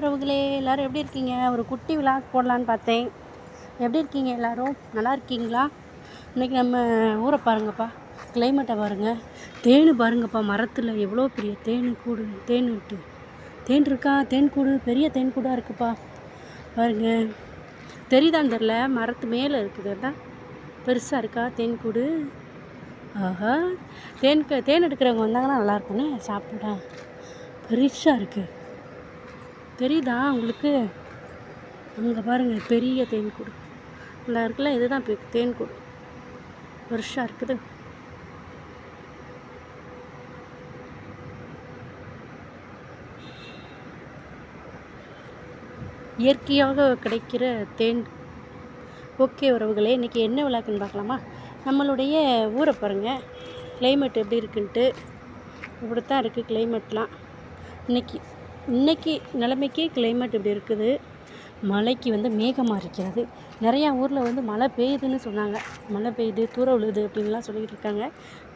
உறவுகளே, எல்லோரும் எப்படி இருக்கீங்க? ஒரு குட்டி விலாக் போடலான்னு பார்த்தேன். எப்படி இருக்கீங்க எல்லோரும்? நல்லா இருக்கீங்களா? இன்றைக்கி நம்ம ஊரை பாருங்கப்பா, கிளைமேட்டை பாருங்கள், தேன் பாருங்கப்பா, மரத்தில் எவ்வளோ பெரிய தேன் கூடு, தேன் இருக்கா, தேன் கூடு, பெரிய தேன் கூடாக இருக்குப்பா பாருங்க. தெரியுதான்னு தெரில, மரத்து மேலே இருக்குது, அதான் பெருசாக இருக்கா தேன் கூடு. ஆஹா, தேன் எடுக்கிறவங்க வந்தாங்கன்னா நல்லாயிருக்குன்னு சாப்பிட. பெருசாக இருக்குது, தெரியுதா உங்களுக்கு? அங்கே பாருங்கள், பெரிய தேன் கூடு நல்லா இருக்குல்ல. இதுதான் தேன் கூடு, பெருசாக இருக்குது. இயற்கையாக கிடைக்கிற தேன். ஓகே உறவுகளே, இன்றைக்கி என்ன விழாக்குன்னு பார்க்கலாமா? நம்மளுடைய ஊரை பாருங்கள், கிளைமேட் எப்படி இருக்குன்ட்டு. இப்படித்தான் இருக்குது கிளைமேட்லாம். இன்னைக்கு நிலைமைக்கு கிளைமேட் இப்படி இருக்குது. மழைக்கு மேகமாக இருக்கிறது. நிறையா ஊரில் மழை பெய்யுதுன்னு சொன்னாங்க. மழை பெய்யுது, தூர விழுது அப்படின்லாம் சொல்லிகிட்டு இருக்காங்க.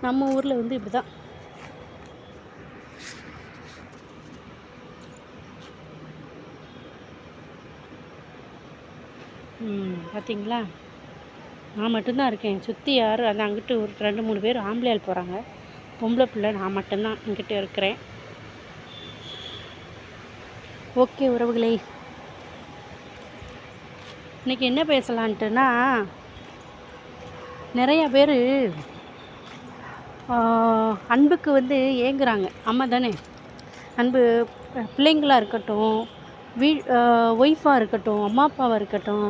நம்ம ஊரில் இப்படி தான். பார்த்தீங்களா? நான் மட்டும்தான் இருக்கேன், சுற்றி யாரும் அது அங்கிட்டு ஒரு 2-3 பேர் ஆம்பளையால் போகிறாங்க. பொம்பளை பிள்ளை நான் மட்டும்தான் இங்கிட்ட இருக்கிறேன். ஓகே உறவுகளே, இன்றைக்கி என்ன பேசலான்ட்டுனா, நிறையா பேர் அன்புக்கு ஏங்குறாங்க. அம்மா தானே அன்பு, பிள்ளைங்களாக இருக்கட்டும், ஒய்ஃபாக இருக்கட்டும், அம்மா அப்பாவாக இருக்கட்டும்,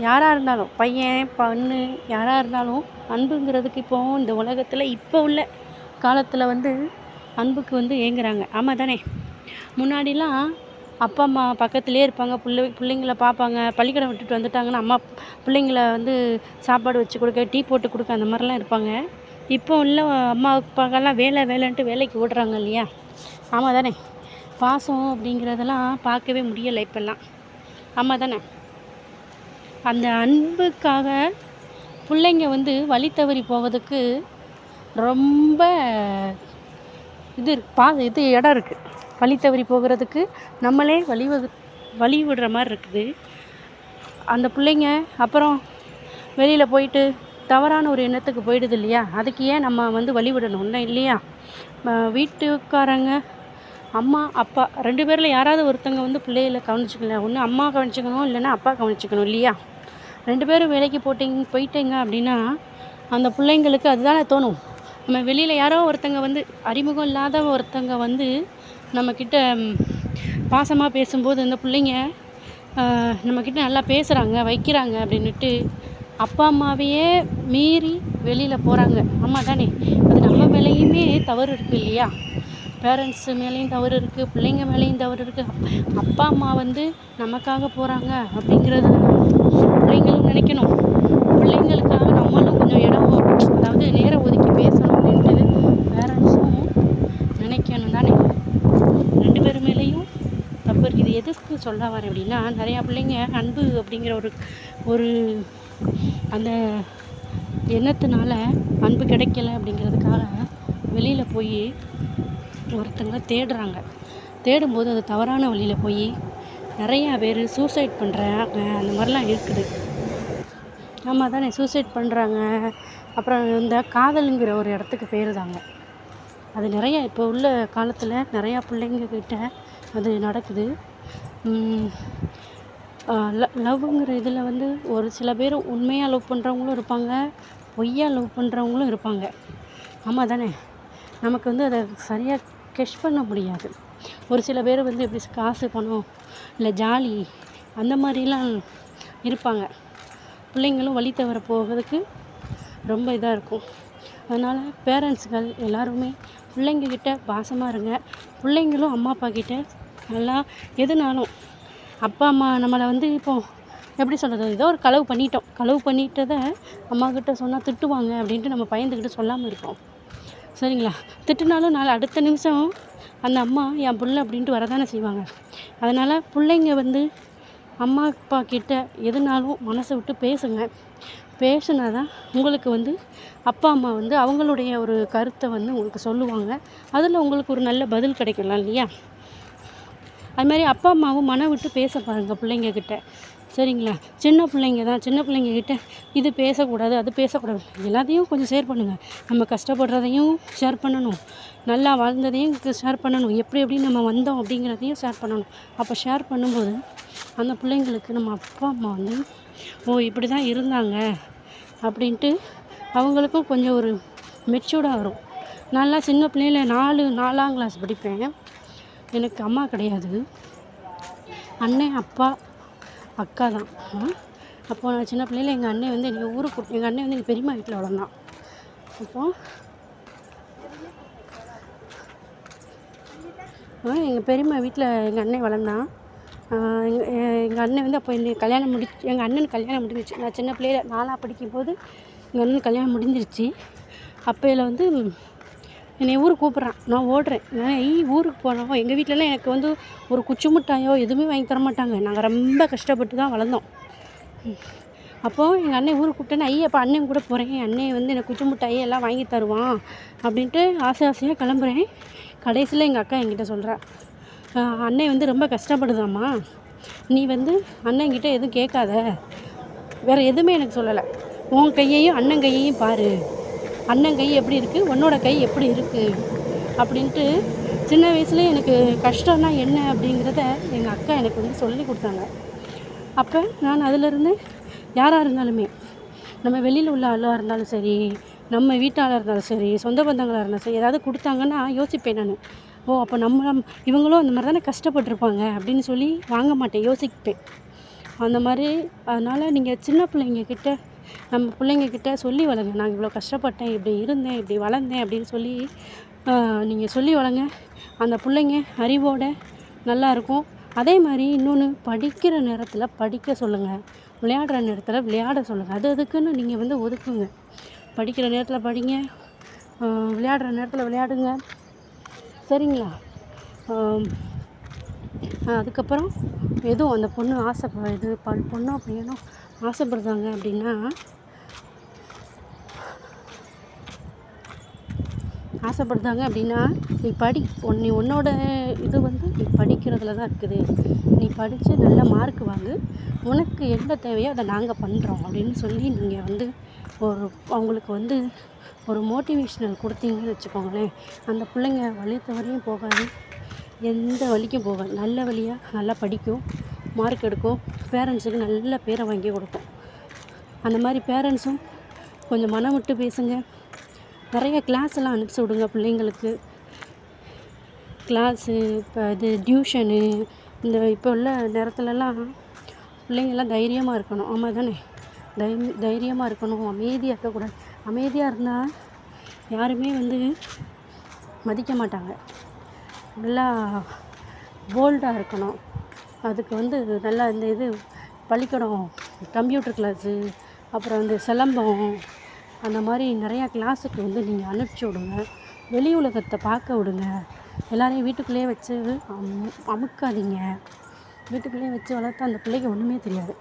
யாராக இருந்தாலும், பையன் பொண்ணு யாராக இருந்தாலும் அன்புங்கிறதுக்கு இப்போது இந்த உலகத்தில் இப்போ உள்ள காலத்தில் அன்புக்கு ஏங்குறாங்க. ஆமாம் தானே? முன்னாடிலாம் அப்பா அம்மா பக்கத்துலேயே இருப்பாங்க, பிள்ளைங்கள பார்ப்பாங்க. பள்ளிக்கூடம் விட்டுட்டு வந்துட்டாங்கன்னா அம்மா பிள்ளைங்கள சாப்பாடு வச்சு கொடுக்க, டீ போட்டு கொடுக்க, அந்த மாதிரிலாம் இருப்பாங்க. இப்போ உள்ள அம்மா அப்பாக்கெல்லாம் வேலைன்ட்டு வேலைக்கு ஓடுறாங்க இல்லையா? ஆமாம் தானே? பாசம் அப்படிங்கிறதெல்லாம் பார்க்கவே முடியலை இப்போல்லாம். ஆமாம் தானே? அந்த அன்புக்காக பிள்ளைங்க வழி தவறி போவதுக்கு ரொம்ப இடம் இருக்குது. வழி தவறி போகிறதுக்கு நம்மளே வழி விடுற மாதிரி இருக்குது. அந்த பிள்ளைங்க அப்புறம் வெளியில் போயிட்டு தவறான ஒரு எண்ணத்துக்கு போயிடுது இல்லையா? அதுக்கு ஏன் நம்ம வழி விடணும் இல்லையா? வீட்டுக்காரங்க, அம்மா அப்பா 2 பேரில் யாராவது ஒருத்தங்க பிள்ளைகளை கவனிச்சிக்கல. ஒன்று அம்மா கவனிச்சிக்கணும், இல்லைன்னா அப்பா கவனிச்சிக்கணும் இல்லையா? 2 பேரும் வேலைக்கு போயிட்டீங்க அப்படின்னா அந்த பிள்ளைங்களுக்கு அதுதானே தோணும். நம்ம வெளியில் யாரோ ஒருத்தங்க அறிமுகம் இல்லாத ஒருத்தங்க நம்மக்கிட்ட பாசமாக பேசும்போது அந்த பிள்ளைங்க நம்மக்கிட்ட நல்லா பேசுகிறாங்க, வைக்கிறாங்க அப்படின்ட்டு அப்பா அம்மாவையே மீறி வெளியில் போகிறாங்க. ஆமாம் தானே? அது நம்ம மேலேயுமே தவறு இருக்குது இல்லையா? பேரண்ட்ஸு மேலேயும் தவறு இருக்குது, பிள்ளைங்க மேலேயும் தவறு இருக்குது. அப்பா அம்மா நமக்காக போகிறாங்க அப்படிங்கிறது பிள்ளைங்களும் நினைக்கணும். பிள்ளைங்களுக்காக நம்மளும் கொஞ்சம் அதாவது நேரம் ஒதுக்கி பேசணும் அப்படின்ட்டு பேரண்ட்ஸும் நினைக்கணும் தானே? 2 பேர் மேலேயும் தப்பு இருக்குது. இது எதுக்கு சொல்ல வரேன் அப்படின்னா, நிறையா பிள்ளைங்க அன்பு அப்படிங்கிற ஒரு அந்த எண்ணத்தினால அன்பு கிடைக்கல அப்படிங்கிறதுக்காக வெளியில் போய் ஒருத்தங்க தேடுறாங்க. தேடும்போது அது தவறான வழியில் போய் நிறையா பேர் சூசைட் பண்ணுறாங்க. அந்த மாதிரிலாம் இருக்குது. ஆமாம் தானே? சூசைட் பண்ணுறாங்க. அப்புறம் இந்த காதலுங்கிற ஒரு இடத்துக்கு போயிருந்தாங்க. அது நிறையா இப்போ உள்ள காலத்தில் நிறையா பிள்ளைங்கக்கிட்ட அது நடக்குது. லவ்வுங்கிற இதில் ஒரு சில பேர் உண்மையாக லவ் பண்ணுறவங்களும் இருப்பாங்க, பொய்யா லவ் பண்ணுறவங்களும் இருப்பாங்க. ஆமாம் தானே? நமக்கு அதை சரியாக கெஸ் பண்ண முடியாது. ஒரு சில பேர் எப்படி காசு பணம் இல்லை ஜாலி அந்த மாதிரிலாம் இருப்பாங்க. பிள்ளைங்களும் வழி தவற போகிறதுக்கு ரொம்ப இதாக இருக்கும். அதனால் பேரண்ட்ஸுகள் எல்லாருமே பிள்ளைங்கக்கிட்ட பாசமாக இருங்க. பிள்ளைங்களும் அம்மா அப்பா கிட்ட நல்லா எதுனாலும், அப்பா அம்மா நம்மளை இப்போ எப்படி சொல்கிறது, ஏதோ ஒரு களவு பண்ணிட்டதை அம்மாக்கிட்ட சொன்னால் திட்டுவாங்க அப்படின்ட்டு நம்ம பயந்துக்கிட்டு சொல்லாமல் இருப்போம். சரிங்களா? திட்டுனாலும் அடுத்த நிமிஷம் அந்த அம்மா என் பிள்ளை அப்படின்ட்டு வரதானே செய்வாங்க. அதனால் பிள்ளைங்க அம்மா அப்பா கிட்ட எதுனாலும் மனசை விட்டு பேசுங்க. பேசுனா தான் உங்களுக்கு அப்பா அம்மா அவங்களுடைய ஒரு கருத்தை உங்களுக்கு சொல்லுவாங்க. அதில் உங்களுக்கு ஒரு நல்ல பதில் கிடைக்கலாம் இல்லையா? அது மாதிரி அப்பா அம்மாவும் மனம் விட்டு பேச பாருங்கள் பிள்ளைங்கக்கிட்ட. சரிங்களா? சின்ன பிள்ளைங்க தான், சின்ன பிள்ளைங்கக்கிட்ட இது பேசக்கூடாது, அது பேசக்கூடாது, எல்லாத்தையும் கொஞ்சம் ஷேர் பண்ணுங்கள். நம்ம கஷ்டப்படுறதையும் ஷேர் பண்ணணும், நல்லா வாழ்ந்ததையும் ஷேர் பண்ணணும், எப்படி நம்ம வந்தோம் அப்படிங்கிறதையும் ஷேர் பண்ணணும். அப்போ ஷேர் பண்ணும்போது அந்த பிள்ளைங்களுக்கு நம்ம அப்பா அம்மா வந்து ஓ இப்படி தான் இருந்தாங்க அப்படின்ட்டு அவங்களுக்கும் கொஞ்சம் ஒரு மெச்சூர்டாக வரும். நல்லா சின்ன பிள்ளையில 4ஆம் கிளாஸ் படிப்பேன். எனக்கு அம்மா கிடையாது, அண்ணன் அப்பா அக்கா தான். அப்போது நான் சின்ன பிள்ளையில எங்கள் அண்ணன் வந்து எங்கள் ஊருக்கு எங்கள் அண்ணன் வந்து எங்கள் பெரியம்மா வீட்டில் வளர்ந்தான். அப்போது எங்கள் பெரியம்மா வீட்டில் எங்கள் அண்ணன் வளர்ந்தான். எங்கள் அண்ணன் வந்து அப்போ எங்கள் அண்ணனுக்கு கல்யாணம் முடிஞ்சிச்சு. நான் சின்ன பிள்ளையில 4ஆவது படிக்கும்போது எங்கள் அண்ணனுக்கு கல்யாணம் முடிஞ்சிருச்சு. அப்போயில் வந்து என்னை ஊருக்கு கூப்பிட்றான். நான் ஓடுறேன். நான் ஊருக்கு போனோம். எங்கள் வீட்டிலலாம் எனக்கு வந்து ஒரு குச்சி மிட்டாயோ எதுவுமே வாங்கி தர மாட்டாங்க. நாங்கள் ரொம்ப கஷ்டப்பட்டு தான் வளர்ந்தோம். அப்போது எங்கள் அண்ணன் ஊருக்கு கூப்பிட்டேன்னு அப்போ அண்ணன் கூட போகிறேன், அண்ணன் வந்து எனக்கு குச்சி மிட்டாயி எல்லாம் வாங்கி தருவான் அப்படின்ட்டு ஆசையாக கிளம்புறேன். கடைசியில் எங்கள் அக்கா என்கிட்ட சொல்கிறா, அண்ணன் வந்து ரொம்ப கஷ்டப்படுதாம்மா, நீ வந்து அண்ணன்கிட்ட எதுவும் கேட்காத. வேறு எதுவுமே எனக்கு சொல்லலை. உன் கையையும் அண்ணன் கையையும் பாரு, அண்ணன் கை எப்படி இருக்குது, உன்னோட கை எப்படி இருக்குது அப்படின்ட்டு சின்ன வயசுலேயே எனக்கு கஷ்டம்னா என்ன அப்படிங்கிறத எங்கள் அக்கா எனக்கு வந்து சொல்லி கொடுத்தாங்க. அப்போ நான் அதிலிருந்து யாராக இருந்தாலுமே, நம்ம வெளியில் உள்ள ஆளாக இருந்தாலும் சரி, நம்ம வீட்டாளாக இருந்தாலும் சரி, சொந்த பந்தங்களாக இருந்தாலும் சரி, ஏதாவது கொடுத்தாங்கன்னா யோசிப்பேன் நான். ஓ அப்போ இவங்களும் அந்த மாதிரி தானே கஷ்டப்பட்டுருப்பாங்க அப்படின்னு சொல்லி வாங்க மாட்டேன், யோசிப்பேன் அந்த மாதிரி. அதனால் நீங்கள் சின்ன பிள்ளைங்கக்கிட்ட நம்ம பிள்ளைங்கக்கிட்ட சொல்லி வளங்க, நான் இவ்வளோ கஷ்டப்பட்டேன், இப்படி இருந்தேன், இப்படி வளர்ந்தேன் அப்படின்னு சொல்லி நீங்கள் சொல்லி வளங்க. அந்த பிள்ளைங்க அறிவோடு நல்லாயிருக்கும். அதே மாதிரி இன்னொன்று, படிக்கிற நேரத்தில் படிக்க சொல்லுங்கள், விளையாடுற நேரத்தில் விளையாட சொல்லுங்கள். அதுக்குன்னு நீங்கள் வந்து ஒதுக்குங்க. படிக்கிற நேரத்தில் படிங்க, விளையாடுற நேரத்தில் விளையாடுங்க. சரிங்களா? அதுக்கப்புறம் எதுவும் அந்த பொண்ணு பொண்ணோ பையனோ ஆசைப்படுறாங்க அப்படின்னா நீ படி. உன்னோட இது வந்து நீ படிக்கிறதுல தான் இருக்குது. நீ படித்து நல்ல மார்க் வாங்கு, உனக்கு என்ன தேவையோ அதை நாங்கள் பண்ணுறோம் அப்படின்னு சொல்லி நீங்கள் வந்து அவங்களுக்கு வந்து ஒரு மோட்டிவேஷ்னல் கொடுத்தீங்கன்னு வச்சுக்கோங்களேன். அந்த பிள்ளைங்க வழி தவறியும் போகாது, எந்த வழிக்கும் போகாது, நல்ல வழியாக நல்லா படிக்கும், மார்க் எடுக்கும், பேரண்ட்ஸுக்கு நல்ல பேரை வாங்கி கொடுக்கும். அந்த மாதிரி பேரண்ட்ஸும் கொஞ்சம் மனம் விட்டு பேசுங்க. நிறைய கிளாஸ் எல்லாம் அனுப்பிச்சி விடுங்க பிள்ளைங்களுக்கு. கிளாஸு, இப்போ டியூஷனு, இப்போ உள்ள நேரத்துலலாம் பிள்ளைங்கள்லாம் தைரியமாக இருக்கணும். ஆமாம் தானே? தைரியமாக இருக்கணும், அமைதியாக இருக்கக்கூடாது. அமைதியாக இருந்தால் யாருமே வந்து மதிக்க மாட்டாங்க. நல்லா போல்டாக இருக்கணும். அதுக்கு வந்து நல்லா இந்த பள்ளிக்கூடம், கம்ப்யூட்டர் கிளாஸு, அப்புறம் சிலம்பம், அந்த மாதிரி நிறையா கிளாஸுக்கு வந்து நீங்கள் அனுப்பிச்சி விடுங்க. வெளி உலகத்தை பார்க்க விடுங்க. எல்லோரையும் வீட்டுக்குள்ளேயே வச்சு அமுக்காதீங்க. வீட்டுக்குள்ளேயே வச்சு வளர்த்தா அந்த பிள்ளைக்கு ஒன்றுமே தெரியாது.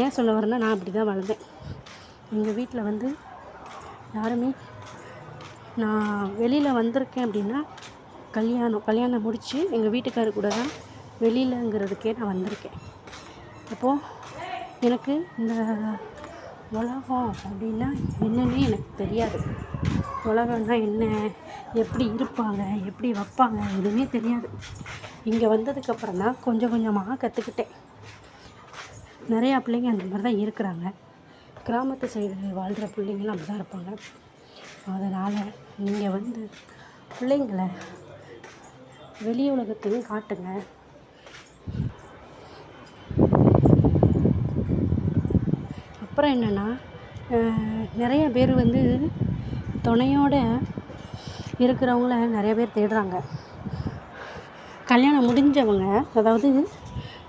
ஏன் சொல்ல வரேன்னா, நான் அப்படி தான் வளர்ந்தேன். எங்கள் வீட்டில் வந்து யாருமே, நான் வெளியில் வந்திருக்கேன் அப்படின்னா கல்யாணம் முடித்து எங்கள் வீட்டுக்காரர் கூட தான் வெளியிலங்கிறதுக்கே நான் வந்திருக்கேன். அப்போது எனக்கு இந்த உலகம் அப்படின்னா என்னன்னே எனக்கு தெரியாது. உலகம்னா என்ன, எப்படி இருப்பாங்க, எப்படி வைப்பாங்க, எதுவுமே தெரியாது. இங்கே வந்ததுக்கப்புறம் தான் கொஞ்சம் கொஞ்சமாக கற்றுக்கிட்டேன். நிறையா பிள்ளைங்க அந்த மாதிரி தான் இருக்கிறாங்க. கிராமத்து சைடு வாழ்கிற பிள்ளைங்களும் அப்படி தான் இருப்பாங்க. அதனால் நீங்கள் வந்து பிள்ளைங்களை வெளி உலகத்தையும் காட்டுங்க. அப்புறம் என்னென்னா, நிறைய பேர் வந்து துணையோடு இருக்கிறவங்கள நிறைய பேர் தேடுறாங்க. கல்யாணம் முடிஞ்சவங்க, அதாவது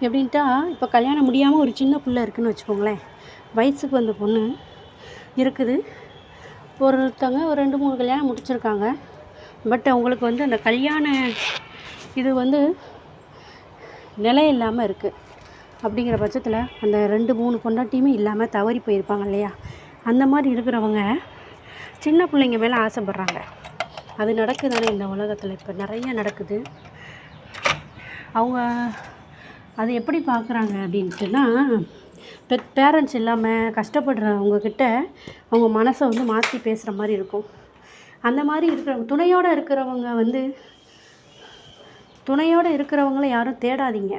எப்படின்ட்டா, இப்போ கல்யாணம் முடியாமல் ஒரு சின்ன பிள்ளை இருக்குதுன்னு வச்சுக்கோங்களேன். வயசுக்கு வந்த பொண்ணு இருக்குது. ஒருத்தவங்க ஒரு 2-3 கல்யாணம் முடிச்சிருக்காங்க. பட் அவங்களுக்கு வந்து அந்த கல்யாண இது வந்து நிலை இல்லாமல் இருக்குது. அப்படிங்கிற பட்சத்தில் அந்த 2-3 பொண்டாட்டியுமே இல்லாமல் தவறி போயிருப்பாங்க இல்லையா? அந்த மாதிரி இருக்கிறவங்க சின்ன பிள்ளைங்க மேலே ஆசைப்படுறாங்க. அது நடக்குதானே இந்த உலகத்தில்? இப்போ நிறைய நடக்குது. அவங்க அது எப்படி பார்க்குறாங்க அப்படின்ட்டுனா, பேரண்ட்ஸ் இல்லாமல் கஷ்டப்படுறவங்கக்கிட்ட அவங்க மனசை வந்து மாற்றி பேசுகிற மாதிரி இருக்கும். அந்த மாதிரி இருக்கிறவங்க துணையோடு இருக்கிறவங்கள யாரும் தேடாதீங்க.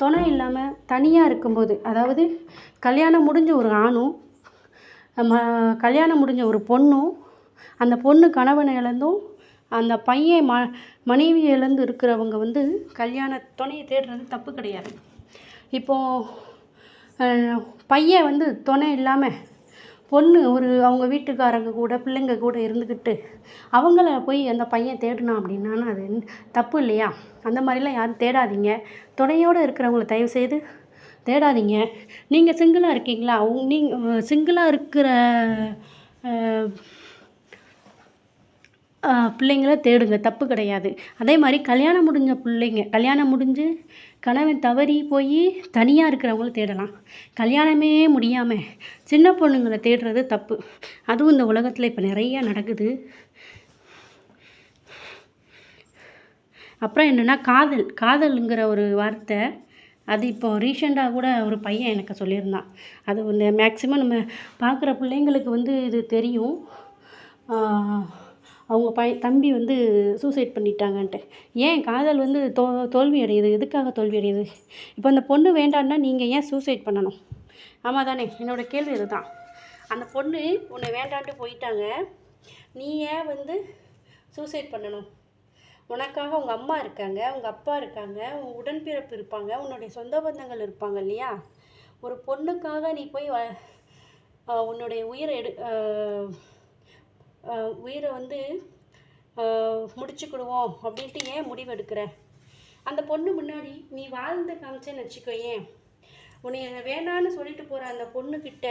துணை இல்லாமல் தனியாக இருக்கும்போது, அதாவது கல்யாணம் முடிஞ்ச ஒரு ஆணும் கல்யாணம் முடிஞ்ச ஒரு பொண்ணும், அந்த பொண்ணு கணவனை இழந்தும் அந்த பையன் மனைவி இழந்து இருக்கிறவங்க வந்து கல்யாண துணையை தேடுறது தப்பு கிடையாது. இப்போது பையன் வந்து துணை இல்லாமல் பொண்ணு அவங்க வீட்டுக்காரங்க கூட பிள்ளைங்க கூட இருந்துக்கிட்டு அவங்கள போய் அந்த பையன் தேடினான் அப்படின்னா அது தப்பு இல்லையா? அந்த மாதிரிலாம் யாரும் தேடாதீங்க. துணையோடு இருக்கிறவங்கள தயவுசெய்து தேடாதீங்க. நீங்கள் சிங்கிளாக இருக்கீங்களா? நீங்கள் சிங்கிளாக இருக்கிற பிள்ளைங்கள தேடுங்க, தப்பு கிடையாது. அதே மாதிரி கல்யாணம் முடிஞ்சு கணவன் தவறி போய் தனியாக இருக்கிறவங்கள தேடலாம். கல்யாணமே முடியாமல் சின்ன பொண்ணுங்களை தேடுறது தப்பு. அதுவும் இந்த உலகத்தில் இப்போ நிறையா நடக்குது. அப்புறம் என்னென்னா காதலுங்கிற ஒரு வார்த்தை, அது இப்போ ரீசெண்டாக கூட ஒரு பையன் எனக்கு சொல்லியிருந்தான். அது ஒன்று மேக்ஸிமம் நம்ம பார்க்குற பிள்ளைங்களுக்கு வந்து இது தெரியும். அவங்க தம்பி வந்து சூசைட் பண்ணிட்டாங்கன்ட்டு. ஏன் காதல் வந்து தோல்வி அடையுது? எதுக்காக தோல்வி அடையுது? இப்போ அந்த பொண்ணு வேண்டான்னா நீங்கள் ஏன் சூசைட் பண்ணணும்? ஆமாம் தானே? என்னோடய கேள்வி இதுதான். அந்த பொண்ணு உன்னை வேண்டான்ட்டு போயிட்டாங்க, நீ ஏன் வந்து சூசைட் பண்ணணும்? உனக்காக உங்கள் அம்மா இருக்காங்க, உங்கள் அப்பா இருக்காங்க, உன் உடன்பிறப்பு இருப்பாங்க, உன்னுடைய சொந்த பந்தங்கள் இருப்பாங்க இல்லையா? ஒரு பொண்ணுக்காக நீ போய் உன்னுடைய உயிரை வந்து முடிச்சுக்கிடுவோம் அப்படின்ட்டு ஏன் முடிவெடுக்கிற? அந்த பொண்ணு முன்னாடி நீ வாழ்ந்து காமிச்சேன்னு வச்சுக்கோயேன், உன்னை வேணான்னு சொல்லிட்டு போகிற அந்த பொண்ணுக்கிட்ட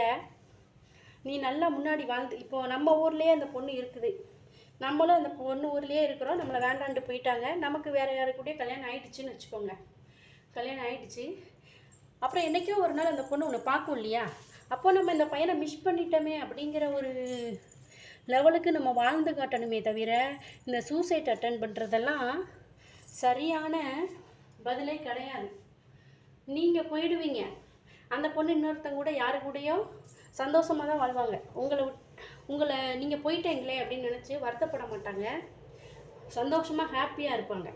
நீ நல்லா முன்னாடி வாழ்ந்து, இப்போது நம்ம ஊர்லேயே அந்த பொண்ணு இருக்குது, நம்மளும் அந்த பொண்ணு ஊர்லேயே இருக்கிறோம், நம்மளை வேண்டான்ட்டு போயிட்டாங்க, நமக்கு வேறு யாருக்கூடயே கல்யாணம் ஆகிடுச்சின்னு வச்சுக்கோங்க. கல்யாணம் ஆகிடுச்சு, அப்புறம் என்றைக்கோ ஒரு நாள் அந்த பொண்ணு உன்னை பார்க்கும் இல்லையா? அப்போ நம்ம இந்த பையனை மிஸ் பண்ணிட்டோமே அப்படிங்கிற ஒரு லெவலுக்கு நம்ம வாழ்ந்து காட்டணுமே தவிர இந்த சூசைட் அட்டன் பண்ணுறதெல்லாம் சரியான பதிலே கிடையாது. நீங்கள் போயிடுவீங்க, அந்த பொண்ணு இன்னொருத்தங்க கூட யாரு கூடயோ சந்தோஷமாக தான் வாழ்வாங்க. உங்களை நீங்கள் போயிட்டீங்களே அப்படின்னு நினச்சி வருத்தப்பட மாட்டாங்க, சந்தோஷமாக ஹாப்பியாக இருப்பாங்க.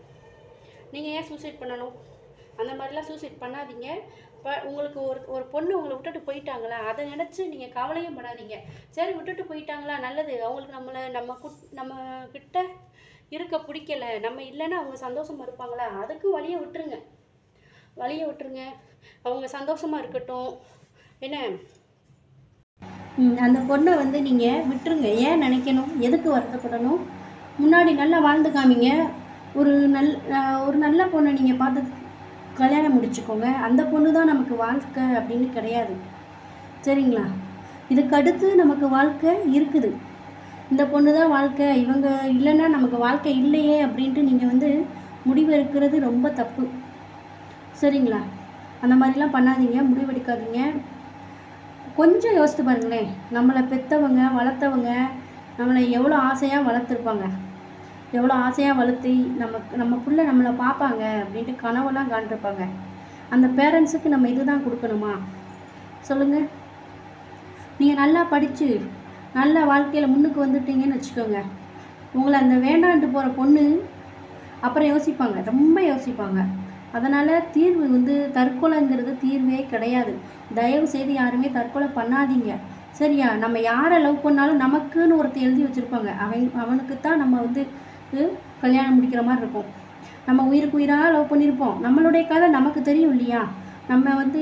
நீங்கள் ஏன் சூசைட் பண்ணணும்? அந்த மாதிரிலாம் சூசைட் பண்ணாதீங்க. உங்களுக்கு ஒரு பொண்ணு உங்களை விட்டுட்டு போயிட்டாங்களா, அதை நினச்சி நீங்கள் கவலையும் பண்ணாதீங்க. சரி, விட்டுட்டு போயிட்டாங்களா, நல்லது, அவங்களுக்கு நம்ம கிட்ட இருக்க பிடிக்கலை, நம்ம இல்லைன்னா அவங்க சந்தோஷமாக இருப்பாங்களா, அதுக்கும் வழியை விட்டுருங்க. அவங்க சந்தோஷமாக இருக்கட்டும். என்ன, அந்த பொண்ணை வந்து நீங்கள் விட்டுருங்க. ஏன் நினைக்கணும்? எதுக்கு வருத்தப்படணும்? முன்னாடி நல்லா வாழ்ந்து காமிங்க. ஒரு நல்ல பொண்ணை நீங்கள் பார்த்து கல்யாணம் முடிச்சுக்கோங்க. அந்த பொண்ணு தான் நமக்கு வாழ்க்கை அப்படின்னு கிடையாது, சரிங்களா? இதுக்கு அடுத்து நமக்கு வாழ்க்கை இருக்குது. இந்த பொண்ணு தான் வாழ்க்கை, இவங்க இல்லைன்னா நமக்கு வாழ்க்கை இல்லையே அப்படின்ட்டு நீங்கள் வந்து முடிவு எடுக்கிறது ரொம்ப தப்பு, சரிங்களா? அந்த மாதிரிலாம் பண்ணாதீங்க, முடிவெடுக்காதீங்க. கொஞ்சம் யோசித்து பாருங்களேன், நம்மளை பெற்றவங்க வளர்த்தவங்க நம்மளை எவ்வளோ ஆசையாக வளர்த்துருப்பாங்க, எவ்வளோ ஆசையாக வளர்த்து நம்ம பிள்ளை நம்மளை பார்ப்பாங்க அப்படின்ட்டு கனவெல்லாம் காண்டிருப்பாங்க. அந்த பேரண்ட்ஸுக்கு நம்ம இதுதான் கொடுக்கணுமா? சொல்லுங்கள். நீங்கள் நல்லா படித்து நல்ல வாழ்க்கையில் முன்னுக்கு வந்துட்டீங்கன்னு வச்சுக்கோங்க, உங்களை அந்த வேண்டான்ட்டு போகிற பொண்ணு அப்புறம் யோசிப்பாங்க, ரொம்ப யோசிப்பாங்க. அதனால் தீர்வு வந்து தற்கொலைங்கிறது தீர்வே கிடையாது. தயவு செய்து யாருமே தற்கொலை பண்ணாதீங்க, சரியா? நம்ம யாரை லவ் பண்ணாலும் நமக்குன்னு ஒருத்தர் எழுதி வச்சுருப்பாங்க, அவனுக்கு தான் நம்ம வந்து கல்யாணம் முடிக்கிற மாதிரி இருக்கும். நம்ம உயிருக்கு உயிராக லவ் பண்ணியிருப்போம், நம்மளுடைய கதை நமக்கு தெரியும் இல்லையா? நம்ம வந்து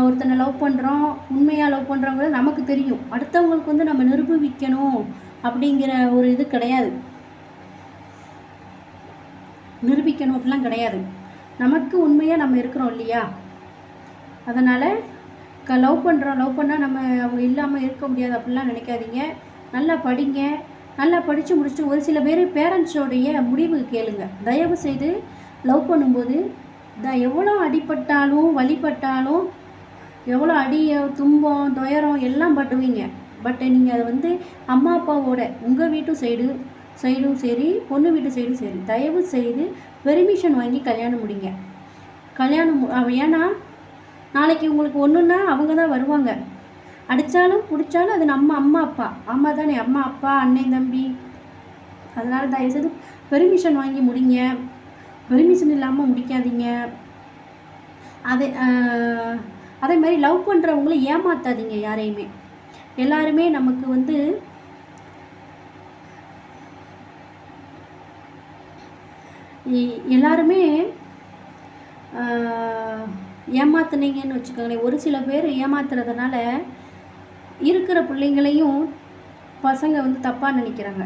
ஒருத்தனை லவ் பண்ணுறோம், உண்மையாக லவ் பண்ணுறவங்க நமக்கு தெரியும். அடுத்தவங்களுக்கு வந்து நம்ம நிரூபிக்கணும் அப்படிங்கிற ஒரு இது கிடையாது, நிரூபிக்கணும் அப்படிலாம் கிடையாது. நமக்கு உண்மையாக நம்ம இருக்கிறோம் இல்லையா? அதனால் லவ் பண்ணால் நம்ம அவங்க இல்லாமல் இருக்க முடியாது அப்படிலாம் நினைக்காதீங்க. நல்லா படிங்க, நல்லா படித்து முடிச்சுட்டு ஒரு சில பேர் பேரண்ட்ஸோடைய முடிவு கேளுங்க. தயவு செய்து லவ் பண்ணும்போது எவ்வளோ அடிப்பட்டாலும் வலிப்பட்டாலும், எவ்வளோ துன்பம் துயரம் எல்லாம் பட்டுவீங்க. பட் நீங்கள் அதை வந்து அம்மா அப்பாவோட உங்கள் வீட்டு சைடு சைடும் சரி, பொண்ணு வீட்டு சைடும் சரி, தயவு செய்து பெர்மிஷன் வாங்கி கல்யாணம் முடிங்க. ஏன்னா நாளைக்கு உங்களுக்கு ஒன்றுன்னா அவங்க தான் வருவாங்க. அடித்தாலும் பிடிச்சாலும் அது நம்ம அம்மா அப்பா. அம்மா தானே, அம்மா அப்பா, அண்ணன் தம்பி. அதனால் தயவுசெய்து பெர்மிஷன் வாங்கி முடிங்க. பெர்மிஷன் இல்லாமல் முடிக்காதீங்க. அதே மாதிரி லவ் பண்ணுறவங்கள ஏமாற்றாதீங்க யாரையுமே. எல்லாருமே நமக்கு வந்து எல்லாருமே ஏமாத்துனீங்கன்னு வச்சுக்கோங்களேன். ஒரு சில பேர் ஏமாத்துறதுனால இருக்கிற பிள்ளைங்களையும் பசங்க வந்து தப்பாக நினைக்கிறாங்க.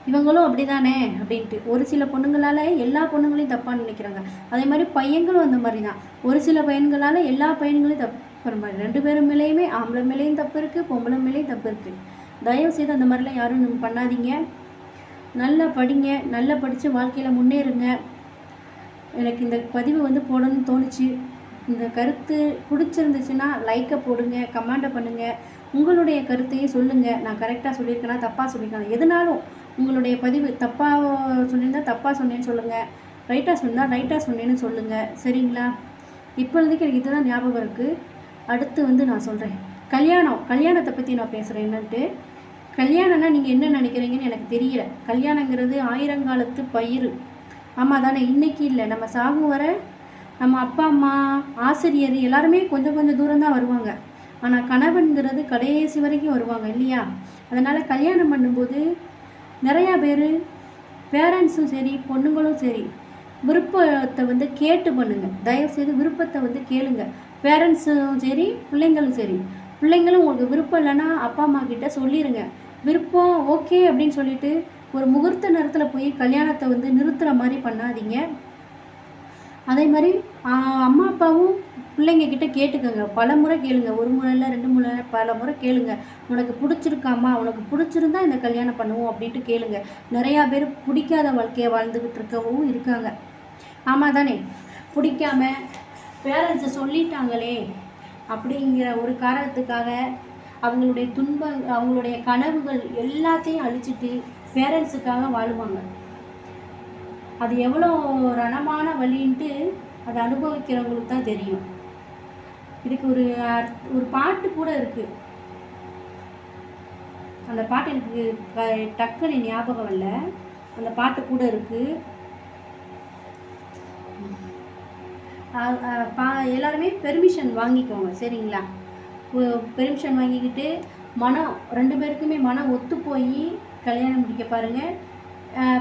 இவங்களும் அப்படி தானே அப்படின்ட்டு ஒரு சில பொண்ணுங்களால் எல்லா பொண்ணுங்களையும் தப்பாக நினைக்கிறாங்க. அதே மாதிரி பையன்களும் அந்த மாதிரி தான். ஒரு சில பையன்களால் எல்லா பையன்களையும் தப்பு மாதிரி. 2 பேரும் மேலேயுமே, ஆம்பளை மேலேயும் தப்பு இருக்குது, பொம்பளை மேலேயும் தப்பு இருக்குது. தயவுசெய்து அந்த மாதிரிலாம் யாரும் பண்ணாதீங்க. நல்லா படிங்க, நல்லா படித்து வாழ்க்கையில் முன்னேறுங்க. எனக்கு இந்த பதிவு வந்து போடணும்னு தோணுச்சு. இந்த கருத்து பிடிச்சிருந்துச்சுன்னா லைக்கை போடுங்க, கமெண்ட்டை பண்ணுங்கள். உங்களுடைய கருத்தையும் சொல்லுங்கள். நான் கரெக்டாக சொல்லியிருக்கேனா, தப்பாக சொல்லியிருக்கேன், எதுனாலும் உங்களுடைய பதிவு தப்பாக சொல்லியிருந்தா தப்பாக சொன்னேன்னு சொல்லுங்கள், ரைட்டாக சொன்னால் ரைட்டாக சொன்னேன்னு சொல்லுங்கள். சரிங்களா? இப்போதைக்கு எனக்கு இதுதான் ஞாபகம் இருக்குது. அடுத்து வந்து நான் சொல்கிறேன். கல்யாணத்தை பற்றி நான் பேசுகிறேன். என்னன்ட்டு கல்யாணம்னா நீங்கள் என்ன நினைக்கிறீங்கன்னு எனக்கு தெரியல. கல்யாணங்கிறது ஆயிரங்காலத்து பயிர். ஆமாம் தானே? இன்றைக்கி இல்லை, நம்ம சாகும் வர நம்ம அப்பா அம்மா, ஆசிரியர் எல்லாருமே கொஞ்சம் கொஞ்சம் தூரம் தான் வருவாங்க. ஆனால் கணவன்கிறது கடைசி வரைக்கும் வருவாங்க இல்லையா? அதனால் கல்யாணம் பண்ணும்போது நிறையா பேர், பேரண்ட்ஸும் சரி, பொண்ணுங்களும் சரி, விருப்பத்தை வந்து கேட்டு பண்ணுங்கள். தயவுசெய்து விருப்பத்தை வந்து கேளுங்க. பேரண்ட்ஸும் சரி, பிள்ளைங்களும் சரி. பிள்ளைங்களும் உங்களுக்கு விருப்பம் இல்லைன்னா அப்பா அம்மா கிட்ட சொல்லிடுங்க. விருப்பம் ஓகே அப்படின்னு சொல்லிட்டு ஒரு முகூர்த்த நேரத்தில் போய் கல்யாணத்தை வந்து நிறுத்துகிற மாதிரி பண்ணாதீங்க. அதே மாதிரி அம்மா அப்பாவும் பிள்ளைங்க கிட்ட கேட்டுக்கோங்க. பல முறை கேளுங்க. 1 முறை இல்லை, 2 முறை, பல முறை கேளுங்க. உனக்கு பிடிச்சிருக்காம்மா, உனக்கு பிடிச்சிருந்தா இந்த கல்யாணம் பண்ணுவோம் அப்படின்ட்டு கேளுங்க. நிறையா பேர் பிடிக்காத வாழ்க்கையை வாழ்ந்துக்கிட்டு இருக்கவும் இருக்காங்க. ஆமாம் தானே? பிடிக்காம பேரண்ட்ஸை சொல்லிட்டாங்களே அப்படிங்கிற ஒரு காரணத்துக்காக அவங்களுடைய அவங்களுடைய கனவுகள் எல்லாத்தையும் அழிச்சிட்டு பேரண்ட்ஸுக்காக வாழுவாங்க. அது எவ்வளோ ரணமான வழின்ட்டு அதை அனுபவிக்கிறவங்களுக்கு தான் தெரியும். இதுக்கு ஒரு பாட்டு கூட இருக்குது. அந்த பாட்டு எனக்கு டக்குன்னு ஞாபகம் இல்லை. அந்த பாட்டு கூட இருக்குது. எல்லாருமே பெர்மிஷன் வாங்கிக்கோங்க. சரிங்களா? பெர்மிஷன் வாங்கிக்கிட்டு மனம் 2 பேருக்குமே மனம் ஒத்து போய் கல்யாணம் முடிக்க பாருங்கள்.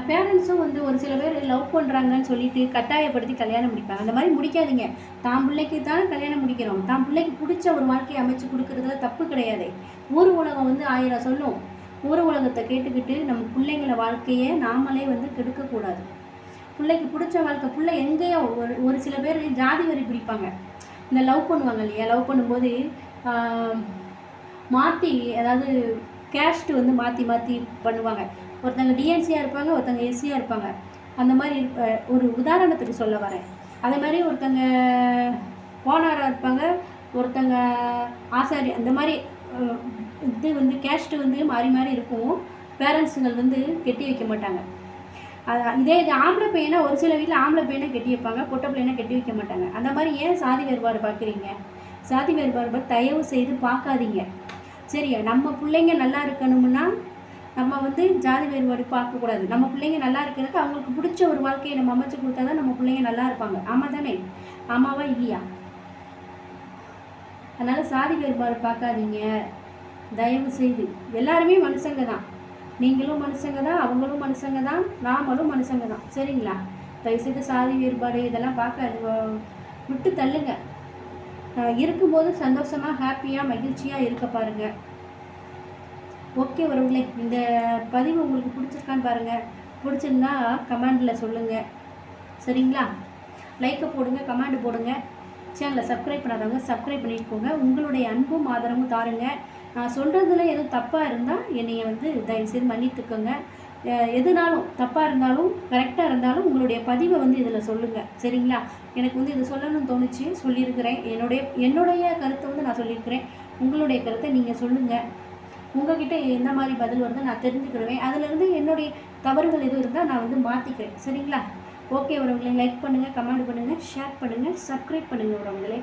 பேரண்ட்ஸும் வந்து ஒரு சில பேர் லவ் பண்ணுறாங்கன்னு சொல்லிட்டு கட்டாயப்படுத்தி கல்யாணம் முடிப்பாங்க. அந்த மாதிரி முடிக்காதீங்க. தான் பிள்ளைக்கு தானே கல்யாணம் முடிக்கிறோம். தான் பிள்ளைக்கு பிடிச்ச ஒரு வாழ்க்கையை அமைச்சு கொடுக்குறதுல தப்பு கிடையாது. ஊர் உலகம் வந்து 1000 சொல்லும். ஊர் உலகத்தை கேட்டுக்கிட்டு நம்ம பிள்ளைங்கள வாழ்க்கையை நாமளே வந்து கெடுக்கக்கூடாது. பிள்ளைக்கு பிடிச்ச வாழ்க்கை, பிள்ளை எங்கேயோ ஒரு சில பேர் ஜாதி வரி பிடிப்பாங்க. இந்த லவ் பண்ணுவாங்க இல்லையா? லவ் பண்ணும்போது மாற்றி, அதாவது கேஸ்ட்டு வந்து மாற்றி மாற்றி பண்ணுவாங்க. ஒருத்தங்க டிஎன்சியாக இருப்பாங்க, ஒருத்தங்க எஸ்சியாக இருப்பாங்க. அந்த மாதிரி ஒரு உதாரணத்துக்கு சொல்ல வரேன். அதே மாதிரி ஒருத்தங்க போனாராக இருப்பாங்க, ஒருத்தங்க ஆசாரி. அந்த மாதிரி இது வந்து கேஸ்ட்டு வந்து மாறி மாறி இருக்கும். பேரண்ட்ஸுங்கள் வந்து கெட்டி வைக்க மாட்டாங்க. இதே இது ஆம்பளை பையனை ஒரு சில வீட்டில் ஆம்பளை பையனை கெட்டி வைப்பாங்க, பொட்டை பிள்ளைனை கெட்டி வைக்க மாட்டாங்க. அந்த மாதிரி ஏன் சாதி வேறுபாடு பார்க்குறீங்க? சாதி வேறுபாடு தயவு செய்து பார்க்காதீங்க. சரியா? நம்ம பிள்ளைங்க நல்லா இருக்கணும்னா நம்ம வந்து ஜாதி வேறுபாடு பார்க்கக்கூடாது. நம்ம பிள்ளைங்க நல்லா இருக்கிறதுக்கு அவங்களுக்கு பிடிச்ச ஒரு வாழ்க்கையை நம்ம அமைச்சு கொடுத்தா தான் நம்ம பிள்ளைங்க நல்லா இருப்பாங்க. ஆமாம் தானே? ஆமாவா இல்லையா? அதனால் சாதி வேறுபாடு பார்க்காதீங்க தயவு செய்து. எல்லாருமே மனுஷங்க தான். நீங்களும் மனுஷங்க தான், அவங்களும் மனுஷங்க தான், நாமளும் மனுஷங்க தான். சரிங்களா? தயவுசெய்து சாதி வேறுபாடு இதெல்லாம் பார்க்க விட்டு தள்ளுங்க. இருக்கும்போது சந்தோஷமாக, ஹாப்பியாக, மகிழ்ச்சியாக இருக்க பாருங்கள். ஓகே உறவுகளே, இந்த பதிவு உங்களுக்கு பிடிச்சிருக்கான்னு பாருங்கள். பிடிச்சிருந்தா கமெண்டில் சொல்லுங்கள். சரிங்களா? லைக்கை போடுங்க, கமெண்ட் போடுங்க. சேனலை சப்ஸ்கிரைப் பண்ணாதவங்க சப்ஸ்கிரைப் பண்ணிட்டுக்கோங்க. உங்களுடைய அன்பும் ஆதரவும் தாருங்க. நான் சொல்கிறதுல எதுவும் தப்பாக இருந்தால் என்னைய வந்து தயவுசெய்து மன்னித்துக்கோங்க. எதுனாலும் தப்பாக இருந்தாலும் கரெக்டாக இருந்தாலும் உங்களுடைய பதிவை வந்து இதில் சொல்லுங்கள். சரிங்களா? எனக்கு வந்து இது சொல்லணும்னு தோணுச்சு, சொல்லியிருக்கிறேன். என்னுடைய கருத்தை வந்து நான் சொல்லியிருக்கிறேன். உங்களுடைய கருத்தை நீங்கள் சொல்லுங்கள். உங்ககிட்ட எந்த மாதிரி பதில் வருது நான் தெரிஞ்சுக்கிடுவேன். அதுலேருந்து என்னுடைய தவறுகள் எதுவும் இருந்தால் நான் வந்து மாற்றிக்கிறேன். சரிங்களா? ஓகே உறவுகளே, லைக் பண்ணுங்கள், கமெண்ட் பண்ணுங்கள், ஷேர் பண்ணுங்கள், சப்ஸ்கிரைப் பண்ணுங்கள் உறவுகளே.